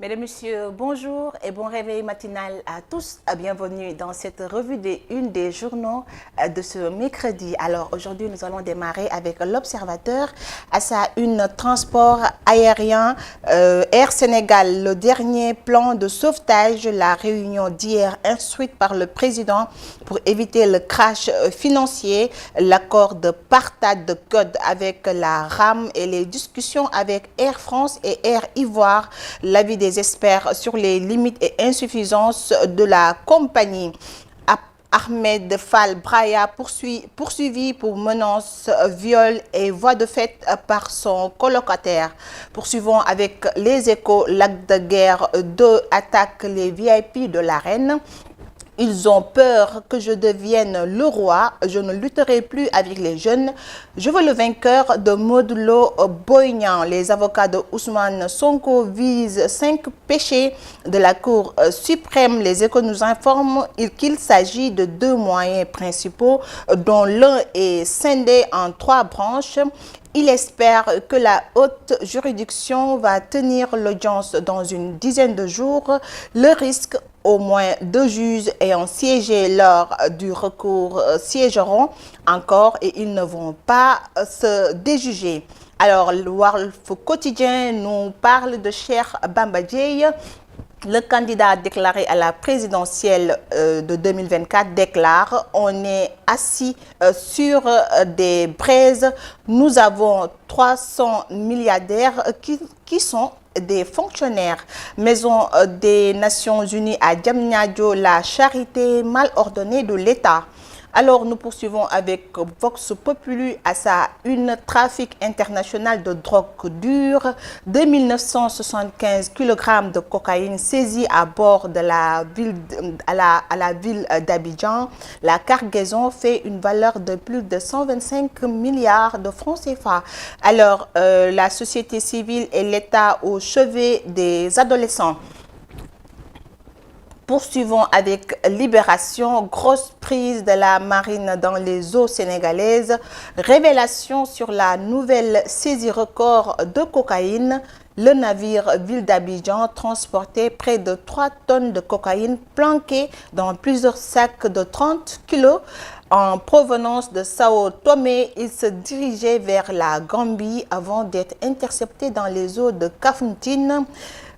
Mesdames, Messieurs, bonjour et bon réveil matinal à tous. Bienvenue dans cette revue des unes des journaux de ce mercredi. Alors aujourd'hui, nous allons démarrer avec l'Observateur à sa une transport aérien. Air Sénégal, le dernier plan de sauvetage, la réunion d'hier instruite par le président pour éviter le crash financier, l'accord de partage de code avec la RAM et les discussions avec Air France et Air Ivoire, l'avis des experts sur les limites et insuffisances de la compagnie. Ahmed Fall Braya poursuivi pour menaces, viol et voies de fait par son colocataire. Poursuivons avec les Échos, l'acte de guerre 2 attaque les VIP de l'arène. Ils ont peur que je devienne le roi, je ne lutterai plus avec les jeunes. Je veux le vainqueur de Modulo Boignan. Les avocats de Ousmane Sonko visent 5 péchés de la Cour suprême. Les Échos nous informent qu'il s'agit de 2 moyens principaux, dont l'un est scindé en 3 branches. Il espère que la haute juridiction va tenir l'audience dans une dizaine de jours. Le risque, au moins 2 juges ayant siégé lors du recours siégeront encore et ils ne vont pas se déjuger. Alors, le Walf Quotidien nous parle de Cheikh Bamba Dièye. Le candidat déclaré à la présidentielle de 2024 déclare: on est assis sur des braises. Nous avons 300 milliardaires qui sont des fonctionnaires. Maison des Nations Unies à Diamniadio, la charité mal ordonnée de l'État. Alors, nous poursuivons avec Vox Populi à sa une, trafic international de drogue dure. 2975 kg de cocaïne saisis à bord de la ville, à la ville d'Abidjan. La cargaison fait une valeur de plus de 125 milliards de francs CFA. Alors, la société civile et l'État au chevet des adolescents. Poursuivons avec Libération, grosse prise de la marine dans les eaux sénégalaises, révélation sur la nouvelle saisie record de cocaïne. Le navire Ville d'Abidjan transportait près de 3 tonnes de cocaïne planquée dans plusieurs sacs de 30 kilos. En provenance de Sao Tomé, il se dirigeait vers la Gambie avant d'être intercepté dans les eaux de Kafountine.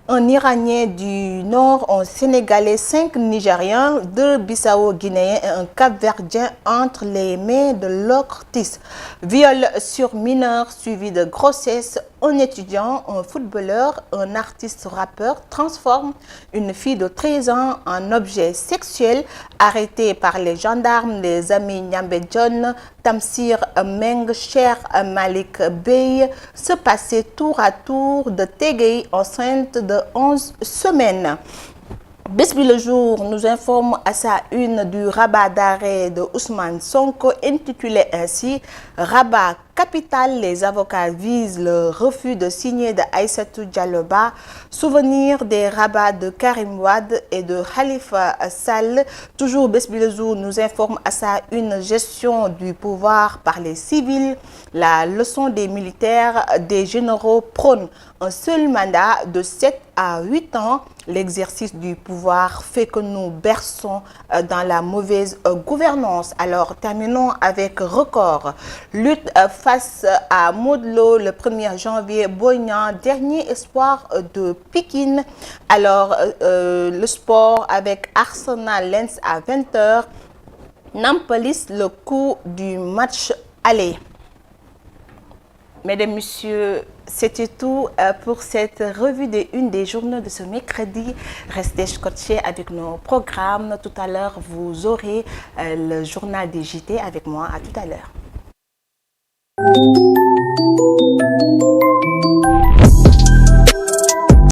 Un Iranien du Nord, un Sénégalais, 5 Nigériens, 2 Bissau-Guinéens et un Cap-Verdien entre les mains de l'OCRTIS. Viol sur mineur suivi de grossesse. Un étudiant, un footballeur, un artiste rappeur transforme une fille de 13 ans en objet sexuel. Arrêté par les gendarmes, les amis Nyambé John, Tamsir Meng, Cher Malik Bey se passaient tour à tour de Tégei enceinte de 11 semaines. Bes Bi Le Jour nous informe à sa une du rabat d'arrêt de Ousmane Sonko intitulé ainsi « Rabat capital, les avocats visent le refus de signer de Aïssatou Diallo Ba, souvenir des rabats de Karim Wade et de Khalifa Sall ». Toujours Bes Bi Le Jour nous informe à sa une gestion du pouvoir par les civils, la leçon des militaires, des généraux prônent un seul mandat de 7 à 8 ans. L'exercice du pouvoir fait que nous berçons dans la mauvaise gouvernance. Alors, terminons avec Record. Lutte face à Modulo le 1er janvier. Boignan, dernier espoir de Pikine. Alors, le sport avec Arsenal Lens à 20 h. Nampalis, le coup du match aller. Mesdames, Messieurs, c'était tout pour cette revue des unes des journaux de ce mercredi. Restez scotchés avec nos programmes. Tout à l'heure, vous aurez le journal des JT avec moi. À tout à l'heure.